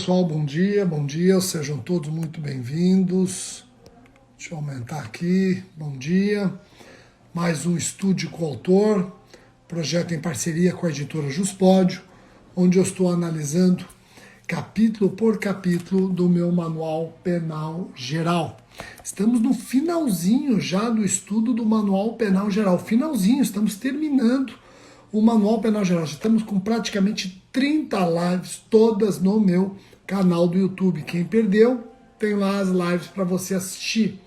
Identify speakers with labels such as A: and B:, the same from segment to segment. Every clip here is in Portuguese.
A: Pessoal, bom dia, sejam todos muito bem-vindos. Deixa eu aumentar aqui, bom dia. Mais um Estude com o Autor, projeto em parceria com a editora Juspódio, onde eu estou analisando capítulo por capítulo do meu Manual Penal Geral. Estamos no finalzinho já do estudo do Manual Penal Geral, finalzinho, estamos terminando o Manual Penal Geral. Já estamos com praticamente 30 lives, todas no meu canal do YouTube. Quem perdeu, tem lá as lives para você assistir.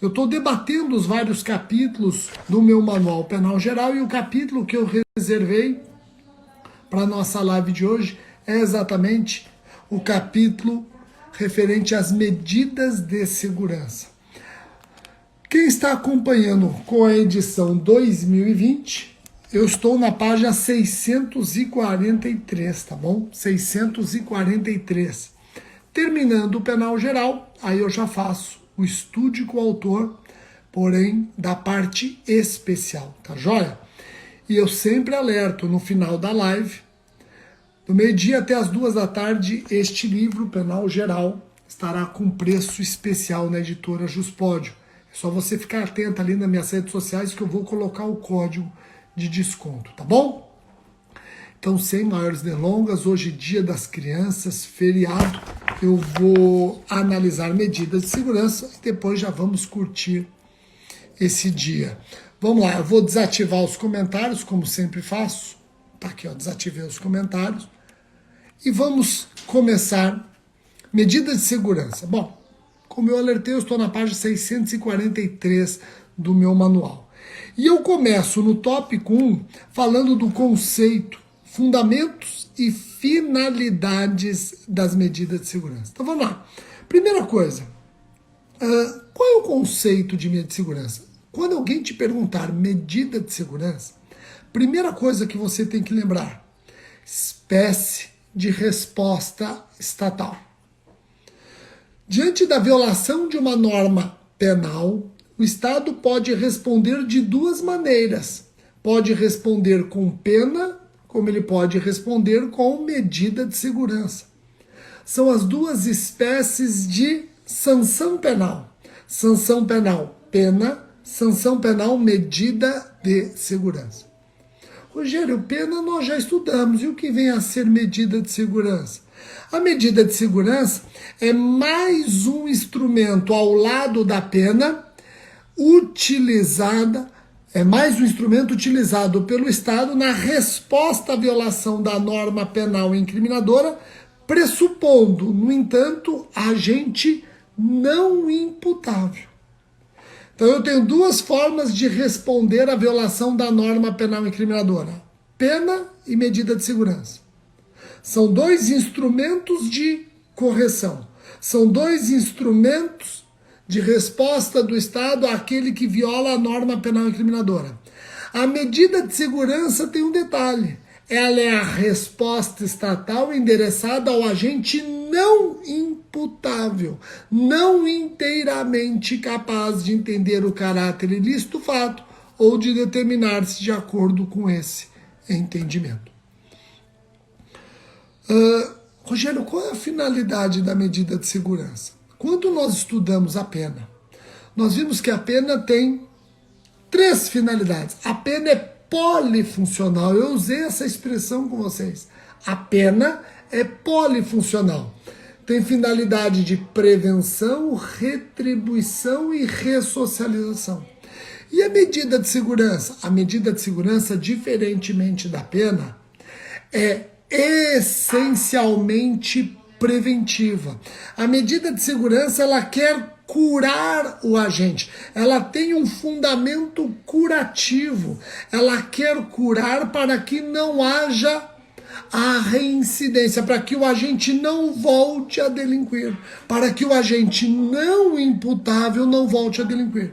A: Eu estou debatendo os vários capítulos do meu Manual Penal Geral e o capítulo que eu reservei para a nossa live de hoje é exatamente o capítulo referente às medidas de segurança. Quem está acompanhando com a edição 2020, eu estou na página 643, tá bom? 643. Terminando o penal geral, aí eu já faço o estude com o autor, porém da parte especial, tá joia? E eu sempre alerto no final da live, do meio-dia até as 2 da tarde, este livro, Penal Geral, estará com preço especial na editora Juspódio. É só você ficar atento ali nas minhas redes sociais que eu vou colocar o código de desconto, tá bom? Então, sem maiores delongas, hoje dia das crianças, feriado, eu vou analisar medidas de segurança e depois já vamos curtir esse dia. Vamos lá, eu vou desativar os comentários, como sempre faço. Tá aqui, ó, desativei os comentários. E vamos começar medidas de segurança. Bom, como eu alertei, eu estou na página 643 do meu manual. E eu começo no tópico 1 falando do conceito, fundamentos e finalidades das medidas de segurança. Então vamos lá. Primeira coisa, qual é o conceito de medida de segurança? Quando alguém te perguntar medida de segurança, primeira coisa que você tem que lembrar, espécie de resposta estatal. Diante da violação de uma norma penal, o Estado pode responder de duas maneiras. Pode responder com pena, como ele pode responder com medida de segurança. São as duas espécies de sanção penal. Sanção penal, pena. Sanção penal, medida de segurança. Rogério, pena nós já estudamos. E o que vem a ser medida de segurança? A medida de segurança é mais um instrumento ao lado da pena, utilizado pelo Estado na resposta à violação da norma penal incriminadora, pressupondo, no entanto, agente não imputável. Então eu tenho duas formas de responder à violação da norma penal incriminadora: pena e medida de segurança. São dois instrumentos de correção. São dois instrumentos de resposta do Estado àquele que viola a norma penal incriminadora. A medida de segurança tem um detalhe. Ela é a resposta estatal endereçada ao agente não imputável, não inteiramente capaz de entender o caráter ilícito do fato ou de determinar-se de acordo com esse entendimento. Rogério, qual é a finalidade da medida de segurança? Quando nós estudamos a pena, nós vimos que a pena tem 3 finalidades. A pena é polifuncional. Eu usei essa expressão com vocês. A pena é polifuncional. Tem finalidade de prevenção, retribuição e ressocialização. E a medida de segurança? A medida de segurança, diferentemente da pena, é essencialmente preventiva. A medida de segurança, ela quer curar o agente. Ela tem um fundamento curativo. Ela quer curar para que não haja a reincidência, para que o agente não volte a delinquir, para que o agente não imputável não volte a delinquir.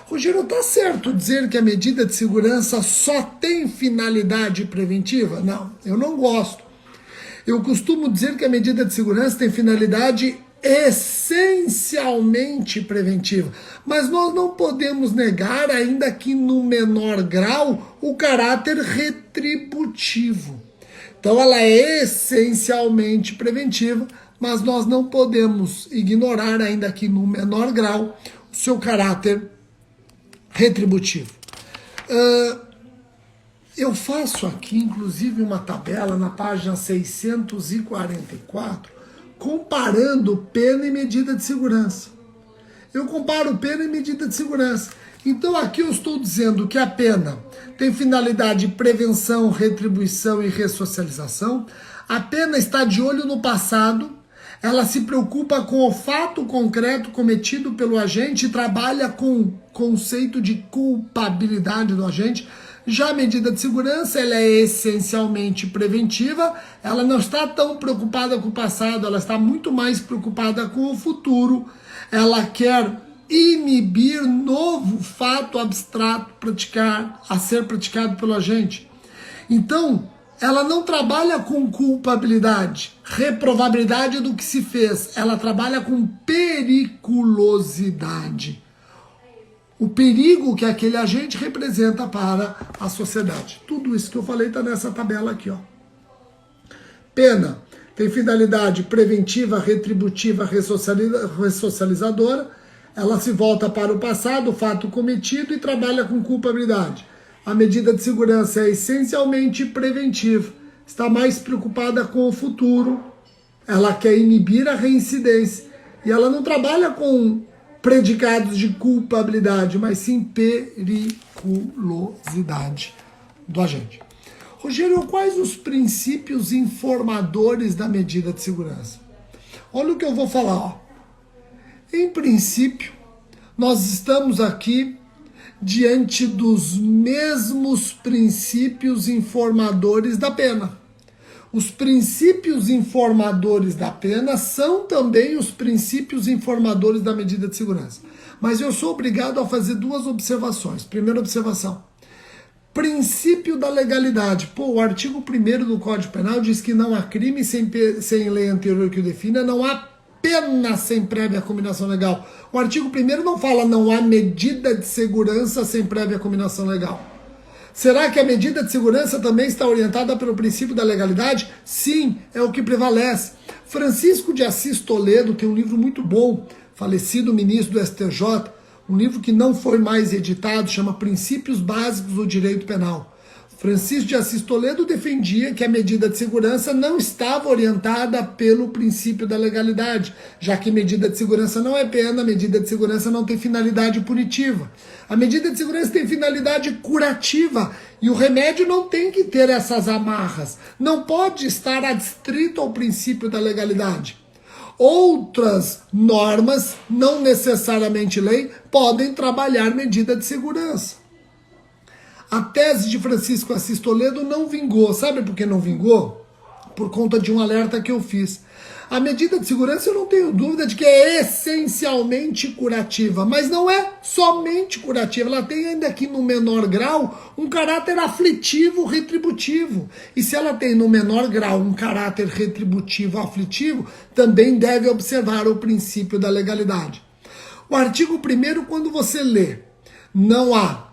A: Rogério, está certo dizer que a medida de segurança só tem finalidade preventiva? Não, eu não gosto. Eu costumo dizer que a medida de segurança tem finalidade essencialmente preventiva, mas nós não podemos negar, ainda que no menor grau, o caráter retributivo. Então ela é essencialmente preventiva, mas nós não podemos ignorar, ainda que no menor grau, o seu caráter retributivo. Eu faço aqui, inclusive, uma tabela na página 644, comparando pena e medida de segurança. Eu comparo pena e medida de segurança. Então aqui eu estou dizendo que a pena tem finalidade de prevenção, retribuição e ressocialização. A pena está de olho no passado, ela se preocupa com o fato concreto cometido pelo agente e trabalha com o conceito de culpabilidade do agente. Já a medida de segurança, ela é essencialmente preventiva, ela não está tão preocupada com o passado, ela está muito mais preocupada com o futuro. Ela quer inibir novo fato abstrato a ser praticado pelo agente. Então, ela não trabalha com culpabilidade, reprovabilidade do que se fez, ela trabalha com periculosidade. O perigo que aquele agente representa para a sociedade. Tudo isso que eu falei está nessa tabela aqui, ó. Pena tem finalidade preventiva, retributiva, ressocializadora. Ela se volta para o passado, o fato cometido, e trabalha com culpabilidade. A medida de segurança é essencialmente preventiva. Está mais preocupada com o futuro. Ela quer inibir a reincidência. E ela não trabalha com predicados de culpabilidade, mas sim periculosidade do agente. Rogério, quais os princípios informadores da medida de segurança? Olha o que eu vou falar, ó. Em princípio, nós estamos aqui diante dos mesmos princípios informadores da pena. Os princípios informadores da pena são também os princípios informadores da medida de segurança. Mas eu sou obrigado a fazer duas observações. Primeira observação. Princípio da legalidade. Pô, o artigo 1º do Código Penal diz que não há crime sem lei anterior que o defina, não há pena sem prévia combinação legal. O artigo 1º não fala não há medida de segurança sem prévia combinação legal. Será que a medida de segurança também está orientada pelo princípio da legalidade? Sim, é o que prevalece. Francisco de Assis Toledo tem um livro muito bom, falecido ministro do STJ, um livro que não foi mais editado, chama Princípios Básicos do Direito Penal. Francisco de Assis Toledo defendia que a medida de segurança não estava orientada pelo princípio da legalidade, já que medida de segurança não é pena, a medida de segurança não tem finalidade punitiva. A medida de segurança tem finalidade curativa e o remédio não tem que ter essas amarras, não pode estar adstrito ao princípio da legalidade. Outras normas, não necessariamente lei, podem trabalhar medida de segurança. A tese de Francisco Assis Toledo não vingou. Sabe por que não vingou? Por conta de um alerta que eu fiz. A medida de segurança eu não tenho dúvida de que é essencialmente curativa, mas não é somente curativa. Ela tem ainda aqui no menor grau um caráter aflitivo, retributivo. E se ela tem no menor grau um caráter retributivo, aflitivo, também deve observar o princípio da legalidade. O artigo 1º, quando você lê, não há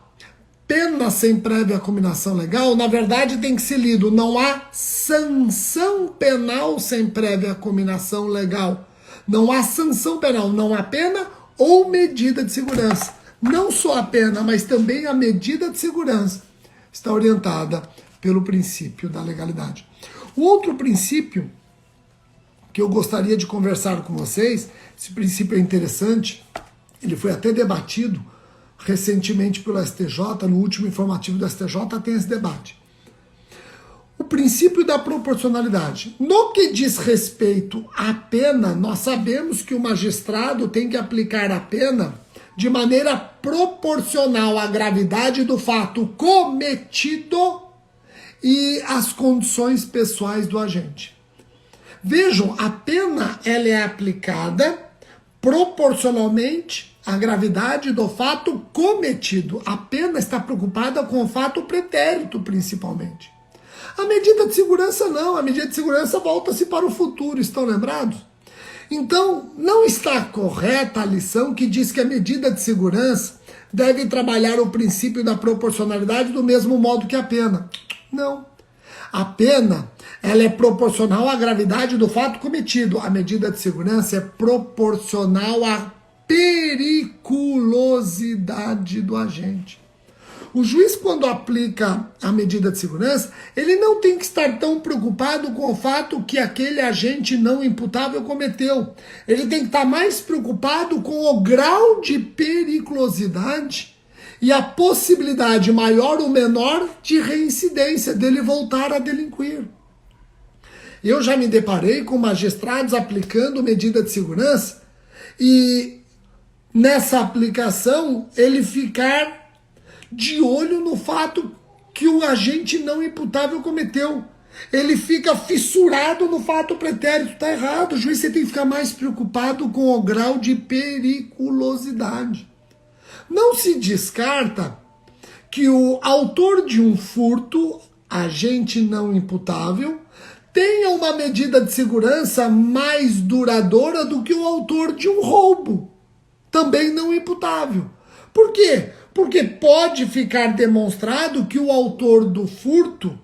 A: pena sem prévia combinação legal, na verdade tem que ser lido, não há sanção penal sem prévia combinação legal. Não há sanção penal, não há pena ou medida de segurança. Não só a pena, mas também a medida de segurança está orientada pelo princípio da legalidade. O outro princípio que eu gostaria de conversar com vocês, esse princípio é interessante, ele foi até debatido recentemente pelo STJ, no último informativo do STJ tem esse debate. O princípio da proporcionalidade. No que diz respeito à pena, nós sabemos que o magistrado tem que aplicar a pena de maneira proporcional à gravidade do fato cometido e às condições pessoais do agente. Vejam, a pena ela é aplicada proporcionalmente à gravidade do fato cometido. A pena está preocupada com o fato pretérito, principalmente. A medida de segurança não. A medida de segurança volta-se para o futuro, estão lembrados? Então, não está correta a lição que diz que a medida de segurança deve trabalhar o princípio da proporcionalidade do mesmo modo que a pena. Não. A pena, ela é proporcional à gravidade do fato cometido. A medida de segurança é proporcional à periculosidade do agente. O juiz, quando aplica a medida de segurança, ele não tem que estar tão preocupado com o fato que aquele agente não imputável cometeu. Ele tem que estar mais preocupado com o grau de periculosidade e a possibilidade maior ou menor de reincidência, dele voltar a delinquir. Eu já me deparei com magistrados aplicando medida de segurança e nessa aplicação ele ficar de olho no fato que o agente não imputável cometeu. Ele fica fissurado no fato pretérito. Está errado. O juiz, você tem que ficar mais preocupado com o grau de periculosidade. Não se descarta que o autor de um furto, agente não imputável, tenha uma medida de segurança mais duradoura do que o autor de um roubo, também não imputável. Por quê? Porque pode ficar demonstrado que o autor do furto,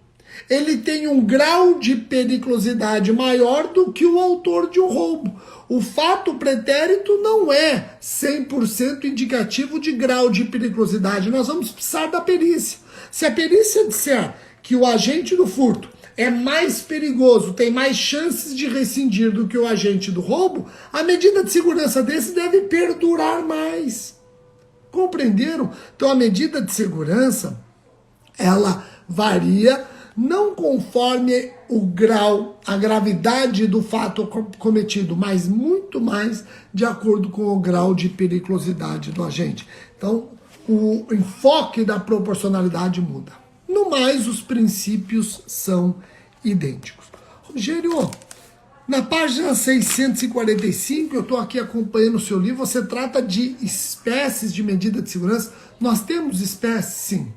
A: ele tem um grau de periculosidade maior do que o autor de um roubo. O fato pretérito não é 100% indicativo de grau de periculosidade. Nós vamos precisar da perícia. Se a perícia disser que o agente do furto é mais perigoso, tem mais chances de rescindir do que o agente do roubo, a medida de segurança desse deve perdurar mais. Compreenderam? Então a medida de segurança, ela varia não conforme o grau, a gravidade do fato cometido, mas muito mais de acordo com o grau de periculosidade do agente. Então o enfoque da proporcionalidade muda. No mais, os princípios são idênticos. Rogério, na página 645, eu estou aqui acompanhando o seu livro, você trata de espécies de medida de segurança. Nós temos espécies, sim.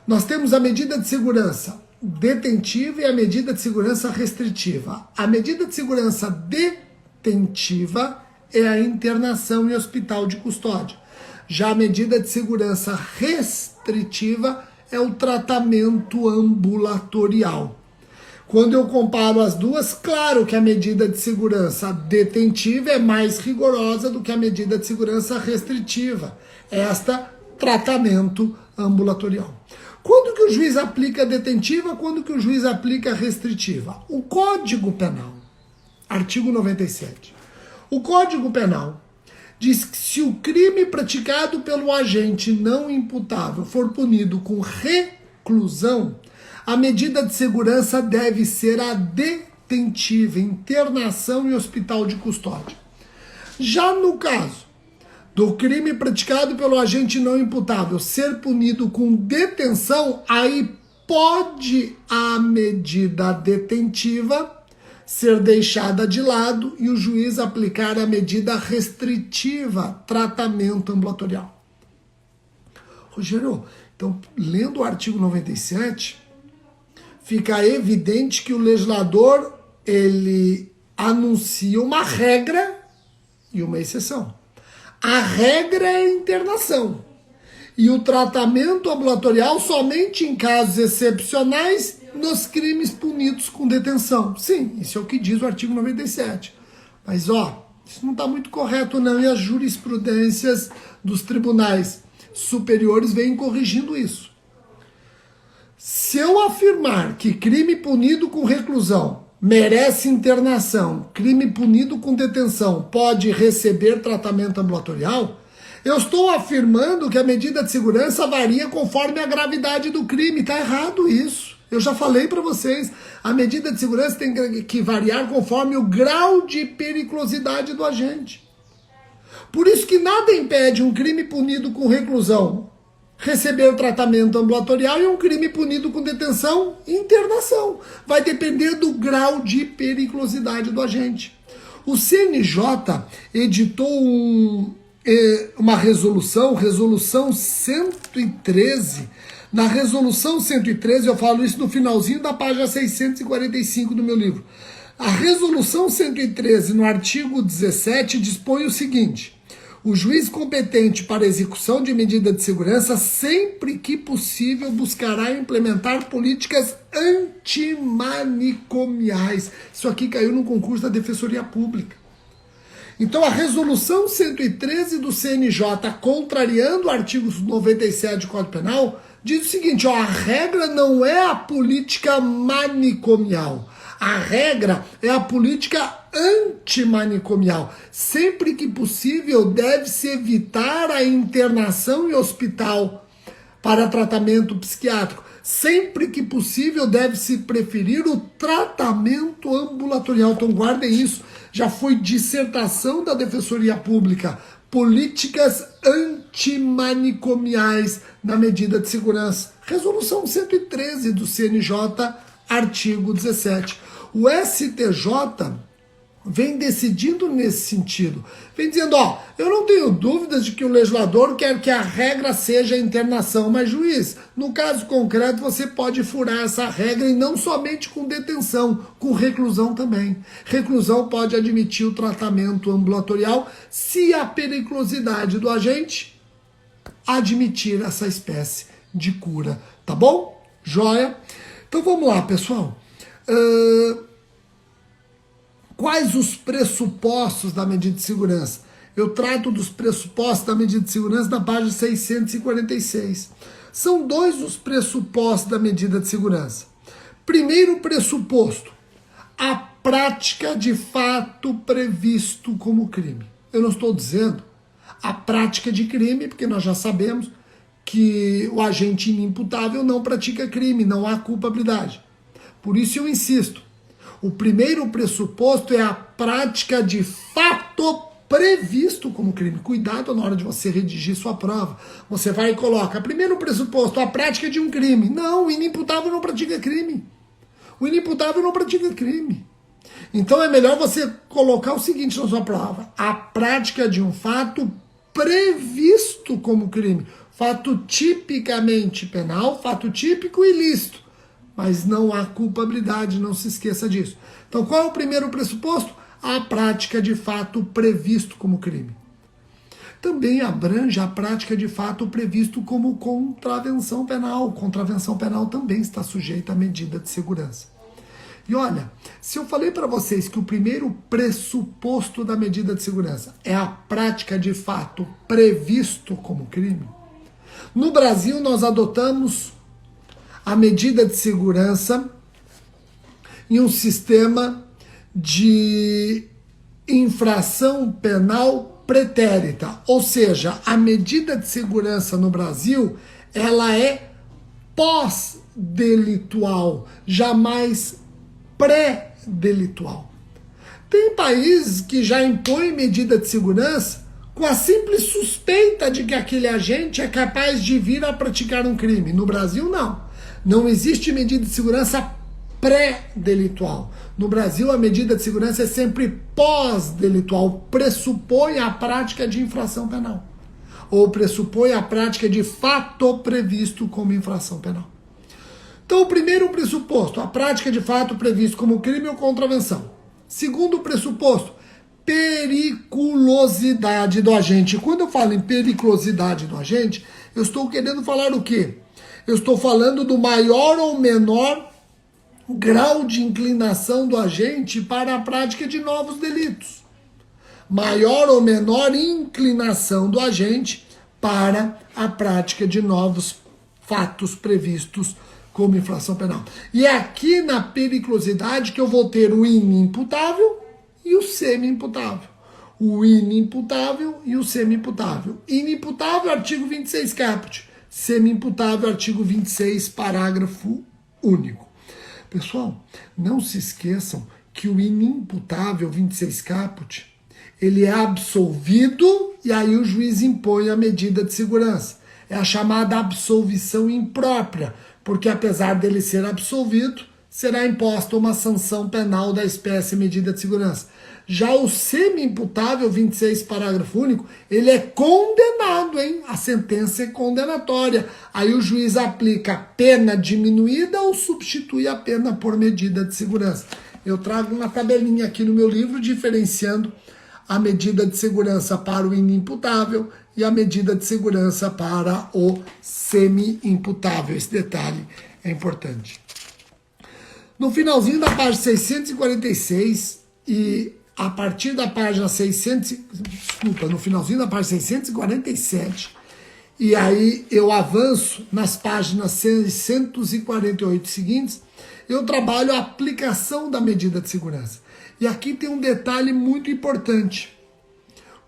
A: Nós temos a medida de segurança detentiva e a medida de segurança restritiva. A medida de segurança detentiva é a internação em hospital de custódia. Já a medida de segurança restritiva é o tratamento ambulatorial. Quando eu comparo as duas, claro que a medida de segurança detentiva é mais rigorosa do que a medida de segurança restritiva. Esta, tratamento ambulatorial. Quando que o juiz aplica a detentiva, quando que o juiz aplica a restritiva? O Código Penal, artigo 97. O Código Penal diz que se o crime praticado pelo agente não imputável for punido com reclusão, a medida de segurança deve ser a detentiva, internação em hospital de custódia. Já no caso do crime praticado pelo agente não imputável ser punido com detenção, aí pode a medida detentiva ser deixada de lado e o juiz aplicar a medida restritiva, tratamento ambulatorial. Rogério, então, lendo o artigo 97, fica evidente que o legislador, ele anuncia uma regra e uma exceção. A regra é a internação e o tratamento ambulatorial somente em casos excepcionais nos crimes punidos com detenção. Sim, isso é o que diz o artigo 97. Mas, isso não está muito correto não, e as jurisprudências dos tribunais superiores vêm corrigindo isso. Se eu afirmar que crime punido com reclusão merece internação, crime punido com detenção pode receber tratamento ambulatorial, eu estou afirmando que a medida de segurança varia conforme a gravidade do crime. Está errado isso. Eu já falei para vocês, a medida de segurança tem que variar conforme o grau de periculosidade do agente. Por isso que nada impede um crime punido com reclusão receber o tratamento ambulatorial e um crime punido com detenção, internação. Vai depender do grau de periculosidade do agente. O CNJ editou uma resolução 113. Na resolução 113, eu falo isso no finalzinho da página 645 do meu livro. A resolução 113, no artigo 17, dispõe o seguinte: O juiz competente para execução de medida de segurança, sempre que possível, buscará implementar políticas antimanicomiais. Isso aqui caiu no concurso da Defensoria Pública. Então, a resolução 113 do CNJ, contrariando o artigo 97 do Código Penal, diz o seguinte, ó, a regra não é a política manicomial. A regra é a política antimanicomial. Sempre que possível, deve-se evitar a internação em hospital para tratamento psiquiátrico. Sempre que possível, deve-se preferir o tratamento ambulatorial. Então, guardem isso. Já foi dissertação da Defensoria Pública. Políticas antimanicomiais na medida de segurança. Resolução 113 do CNJ, artigo 17. O STJ vem decidindo nesse sentido. Vem dizendo, ó, eu não tenho dúvidas de que o legislador quer que a regra seja a internação, mas juiz, no caso concreto você pode furar essa regra e não somente com detenção, com reclusão também. Reclusão pode admitir o tratamento ambulatorial se a periculosidade do agente admitir essa espécie de cura, tá bom? Joia? Então vamos lá, pessoal. Quais os pressupostos da medida de segurança? Eu trato dos pressupostos da medida de segurança na página 646. São dois os pressupostos da medida de segurança. Primeiro pressuposto, a prática de fato previsto como crime. Eu não estou dizendo a prática de crime, porque nós já sabemos que o agente inimputável não pratica crime, não há culpabilidade. Por isso eu insisto. O primeiro pressuposto é a prática de fato previsto como crime. Cuidado na hora de você redigir sua prova. Você vai e coloca, primeiro pressuposto, a prática de um crime. Não, o inimputável não pratica crime. O inimputável não pratica crime. Então é melhor você colocar o seguinte na sua prova. A prática de um fato previsto como crime. Fato tipicamente penal, fato típico e ilícito. Mas não há culpabilidade, não se esqueça disso. Então, qual é o primeiro pressuposto? A prática de fato previsto como crime. Também abrange a prática de fato previsto como contravenção penal. Contravenção penal também está sujeita à medida de segurança. E olha, se eu falei para vocês que o primeiro pressuposto da medida de segurança é a prática de fato previsto como crime, no Brasil nós adotamos a medida de segurança em um sistema de infração penal pretérita. Ou seja, a medida de segurança no Brasil, ela é pós-delitual, jamais pré-delitual. Tem países que já impõem medida de segurança com a simples suspeita de que aquele agente é capaz de vir a praticar um crime. No Brasil, não. Não existe medida de segurança pré-delitual. No Brasil, a medida de segurança é sempre pós-delitual. Pressupõe a prática de infração penal. Ou pressupõe a prática de fato previsto como infração penal. Então, o primeiro pressuposto, a prática de fato previsto como crime ou contravenção. Segundo pressuposto, periculosidade do agente. Quando eu falo em periculosidade do agente, eu estou querendo falar o quê? Eu estou falando do maior ou menor grau de inclinação do agente para a prática de novos delitos. Maior ou menor inclinação do agente para a prática de novos fatos previstos como infração penal. E é aqui na periculosidade que eu vou ter o inimputável e o semi-imputável. O inimputável e o semi-imputável. Inimputável, artigo 26 caput. Semi-imputável, artigo 26, parágrafo único. Pessoal, não se esqueçam que o inimputável 26 caput, ele é absolvido e aí o juiz impõe a medida de segurança. É a chamada absolvição imprópria, porque apesar dele ser absolvido, será imposta uma sanção penal da espécie medida de segurança. Já o semi-imputável 26, parágrafo único, ele é condenado, hein? A sentença é condenatória. Aí o juiz aplica pena diminuída ou substitui a pena por medida de segurança. Eu trago uma tabelinha aqui no meu livro diferenciando a medida de segurança para o inimputável e a medida de segurança para o semi-imputável. Esse detalhe é importante. No finalzinho da página 646 e a partir da página 600, desculpa, no finalzinho da página 647, e aí eu avanço nas páginas 648 seguintes, eu trabalho a aplicação da medida de segurança. E aqui tem um detalhe muito importante.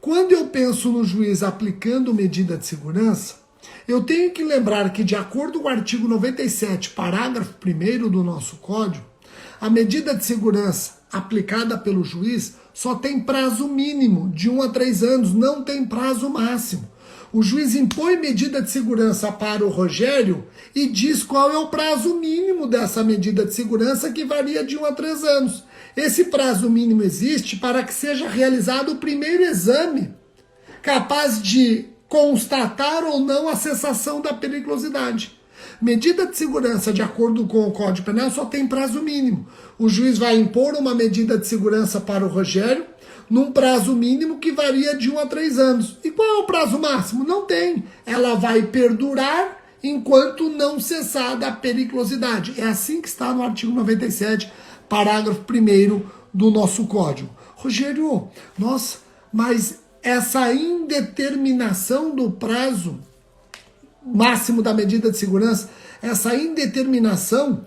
A: Quando eu penso no juiz aplicando medida de segurança, eu tenho que lembrar que, de acordo com o artigo 97, parágrafo 1º do nosso Código, a medida de segurança aplicada pelo juiz só tem prazo mínimo de 1 a 3 anos, não tem prazo máximo. O juiz impõe medida de segurança para o Rogério e diz qual é o prazo mínimo dessa medida de segurança, que varia de 1 a 3 anos. Esse prazo mínimo existe para que seja realizado o primeiro exame capaz de constatar ou não a cessação da periculosidade. Medida de segurança, de acordo com o Código Penal, só tem prazo mínimo. O juiz vai impor uma medida de segurança para o Rogério num prazo mínimo que varia de 1 a 3 anos. E qual é o prazo máximo? Não tem. Ela vai perdurar enquanto não cessar da periculosidade. É assim que está no artigo 97, parágrafo 1º do nosso Código. Rogério, nossa, mas essa indeterminação do prazo máximo da medida de segurança, essa indeterminação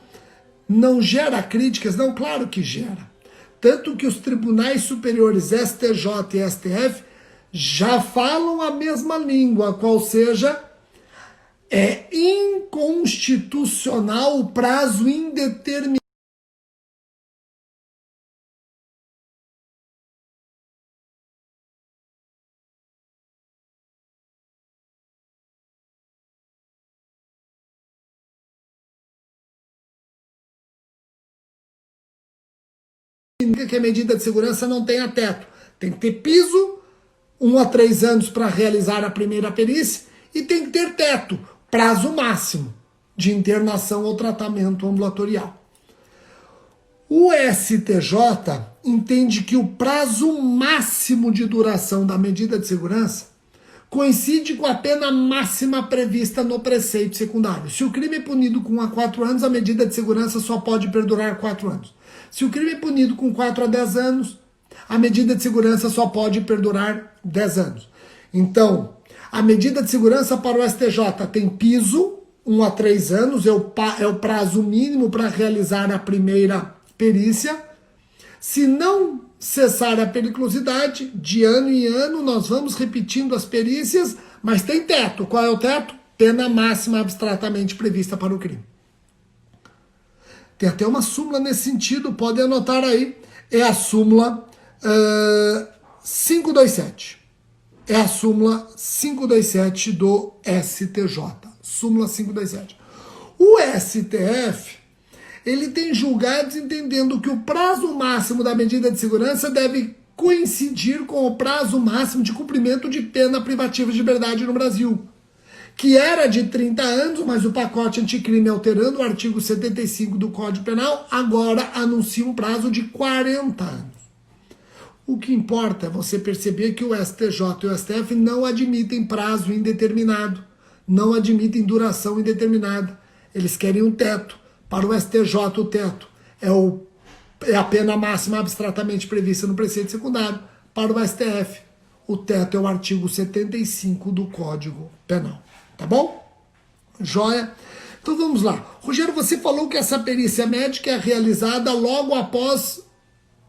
A: não gera críticas? Não, claro que gera. Tanto que os tribunais superiores STJ e STF já falam a mesma língua, qual seja, é inconstitucional o prazo indeterminado que a medida de segurança não tenha teto. Tem que ter piso, 1 a 3 anos para realizar a primeira perícia, e tem que ter teto, prazo máximo de internação ou tratamento ambulatorial. O STJ entende que o prazo máximo de duração da medida de segurança coincide com a pena máxima prevista no preceito secundário. Se o crime é punido com 1 a 4 anos, a medida de segurança só pode perdurar 4 anos. Se o crime é punido com 4 a 10 anos, a medida de segurança só pode perdurar 10 anos. Então, a medida de segurança para o STJ tem piso, 1 a 3 anos, é o prazo mínimo para realizar a primeira perícia. Se não cessar a periculosidade, de ano em ano nós vamos repetindo as perícias, mas tem teto. Qual é o teto? Pena máxima abstratamente prevista para o crime. Tem até uma súmula nesse sentido, pode anotar aí. É a súmula 527. É a súmula 527 do STJ. Súmula 527. O STF, ele tem julgados entendendo que o prazo máximo da medida de segurança deve coincidir com o prazo máximo de cumprimento de pena privativa de liberdade no Brasil, que era de 30 anos, mas o pacote anticrime, alterando o artigo 75 do Código Penal, agora anuncia um prazo de 40 anos. O que importa é você perceber que o STJ e o STF não admitem prazo indeterminado, não admitem duração indeterminada. Eles querem um teto. Para o STJ, o teto é a pena máxima abstratamente prevista no preceito secundário. Para o STF, o teto é o artigo 75 do Código Penal. Tá bom? Joia? Então vamos lá. Rogério, você falou que essa perícia médica é realizada logo após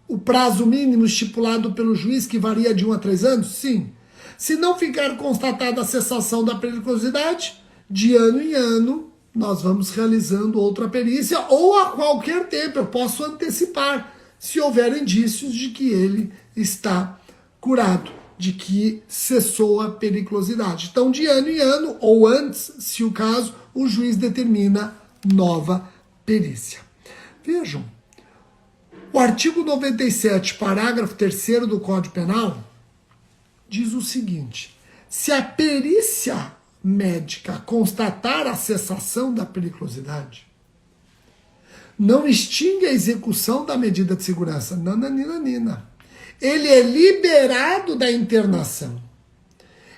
A: o prazo mínimo estipulado pelo juiz, que varia de 1 a 3 anos? Sim. Se não ficar constatada a cessação da periculosidade, de ano em ano, nós vamos realizando outra perícia, ou a qualquer tempo, eu posso antecipar, se houver indícios de que ele está curado, de que cessou a periculosidade. Então, de ano em ano, ou antes, se o caso, o juiz determina nova perícia. Vejam, o artigo 97, parágrafo 3º do Código Penal, diz o seguinte: se a perícia médica constatar a cessação da periculosidade, não extingue a execução da medida de segurança. Nananina. ele é liberado da internação.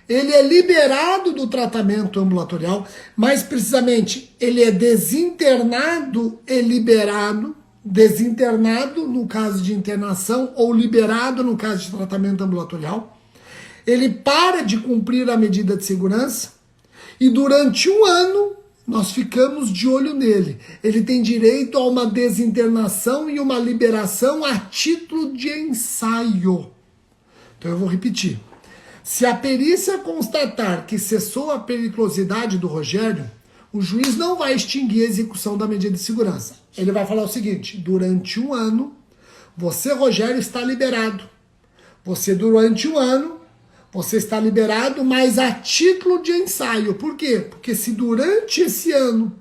A: Ele é liberado do tratamento ambulatorial, mais precisamente, ele é desinternado e liberado, desinternado no caso de internação ou liberado no caso de tratamento ambulatorial. Ele para de cumprir a medida de segurança e durante um ano nós ficamos de olho nele. Ele tem direito a uma desinternação e uma liberação a título de ensaio. Então eu vou repetir. Se a perícia constatar que cessou a periculosidade do Rogério, o juiz não vai extinguir a execução da medida de segurança. Ele vai falar o seguinte: durante um ano, você, Rogério, está liberado. Durante um ano, você está liberado, mas a título de ensaio. Por quê? Porque se durante esse ano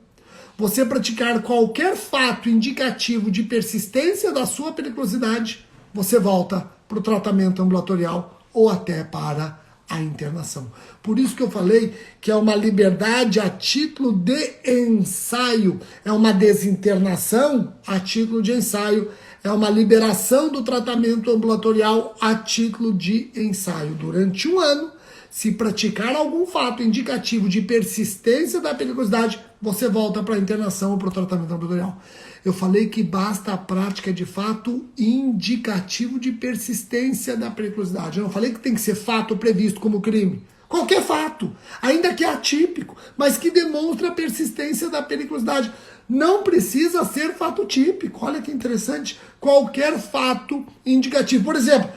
A: você praticar qualquer fato indicativo de persistência da sua periculosidade, você volta para o tratamento ambulatorial ou até para a internação. Por isso que eu falei que é uma liberdade a título de ensaio, é uma desinternação a título de ensaio, é uma liberação do tratamento ambulatorial a título de ensaio. Durante um ano, se praticar algum fato indicativo de persistência da periculosidade, você volta para a internação ou para o tratamento ambulatorial. Eu falei que basta a prática de fato indicativo de persistência da periculosidade. Eu não falei que tem que ser fato previsto como crime. Qualquer fato, ainda que atípico, mas que demonstra a persistência da periculosidade. Não precisa ser fato típico. Olha que interessante. Qualquer fato indicativo. Por exemplo,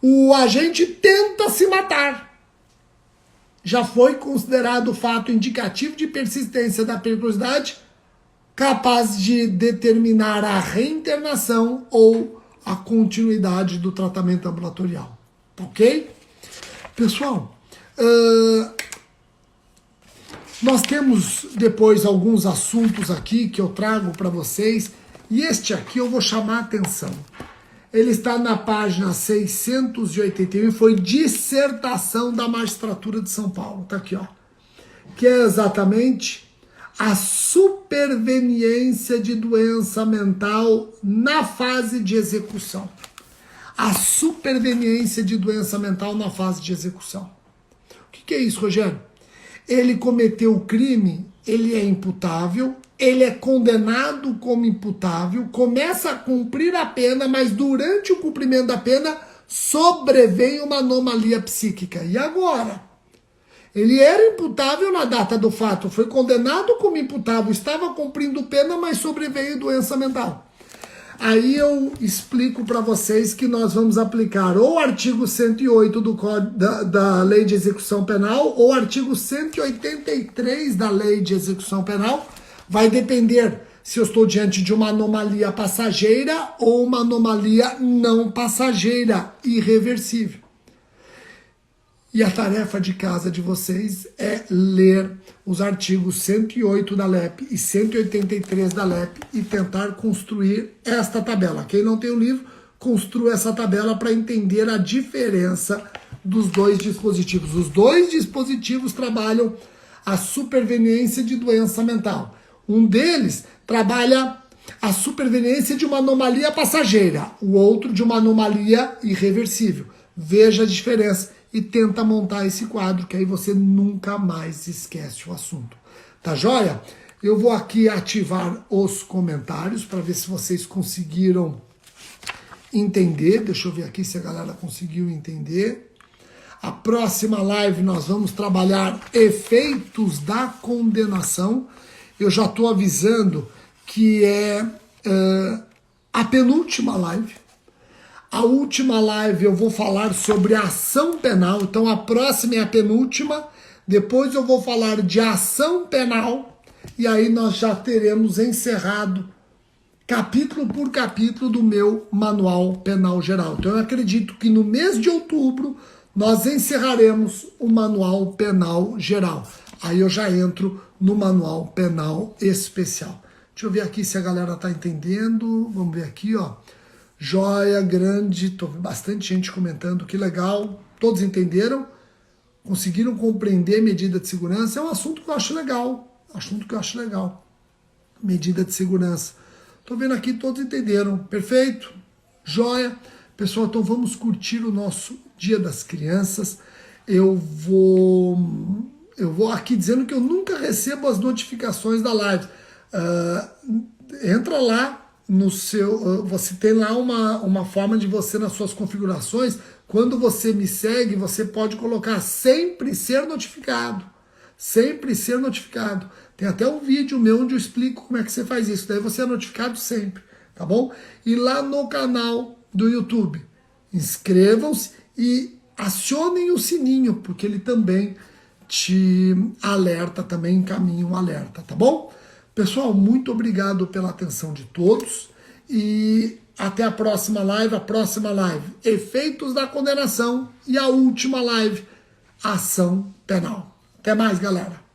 A: o agente tenta se matar. Já foi considerado fato indicativo de persistência da periculosidade, capaz de determinar a reinternação ou a continuidade do tratamento ambulatorial. Ok? Pessoal, nós temos depois alguns assuntos aqui que eu trago para vocês, e este aqui eu vou chamar a atenção. Ele está na página 681 e foi dissertação da magistratura de São Paulo. Está aqui, ó. Que é exatamente a superveniência de doença mental na fase de execução. A superveniência de doença mental na fase de execução. O que é isso, Rogério? Ele cometeu o crime, ele é imputável, ele é condenado como imputável, começa a cumprir a pena, mas durante o cumprimento da pena sobrevém uma anomalia psíquica. E agora? Ele era imputável na data do fato, foi condenado como imputável, estava cumprindo pena, mas sobreveio doença mental. Aí eu explico para vocês que nós vamos aplicar ou o artigo 108 da Lei de Execução Penal ou o artigo 183 da Lei de Execução Penal. Vai depender se eu estou diante de uma anomalia passageira ou uma anomalia não passageira, irreversível. E a tarefa de casa de vocês é ler os artigos 108 da LEP e 183 da LEP e tentar construir esta tabela. Quem não tem o livro, construa essa tabela para entender a diferença dos dois dispositivos. Os dois dispositivos trabalham a superveniência de doença mental. Um deles trabalha a superveniência de uma anomalia passageira, o outro de uma anomalia irreversível. Veja a diferença e tenta montar esse quadro, que aí você nunca mais esquece o assunto. Tá joia? Eu vou aqui ativar os comentários para ver se vocês conseguiram entender. Deixa eu ver aqui se a galera conseguiu entender. A próxima live nós vamos trabalhar efeitos da condenação. Eu já estou avisando que é a penúltima live. A última live eu vou falar sobre ação penal, então a próxima é a penúltima, depois eu vou falar de ação penal, e aí nós já teremos encerrado capítulo por capítulo do meu Manual Penal Geral. Então eu acredito que no mês de outubro nós encerraremos o Manual Penal Geral. Aí eu já entro no Manual Penal Especial. Deixa eu ver aqui se a galera tá entendendo, vamos ver aqui, ó. Joia, grande, tô vendo bastante gente comentando, que legal, todos entenderam, conseguiram compreender medida de segurança, é um assunto que eu acho legal, medida de segurança. Tô vendo aqui, todos entenderam, perfeito, joia. Pessoal, então vamos curtir o nosso Dia das Crianças. Eu vou aqui dizendo que eu nunca recebo as notificações da live. Entra lá no seu... você tem lá uma forma de você, nas suas configurações, quando você me segue, você pode colocar sempre ser notificado. Sempre ser notificado. Tem até um vídeo meu onde eu explico como é que você faz isso. Daí você é notificado sempre, tá bom? E lá no canal do YouTube, inscrevam-se e acionem o sininho, porque ele também te alerta, também encaminha um alerta, tá bom? Pessoal, muito obrigado pela atenção de todos e até a próxima live. A próxima live, efeitos da condenação, e a última live, ação penal. Até mais, galera.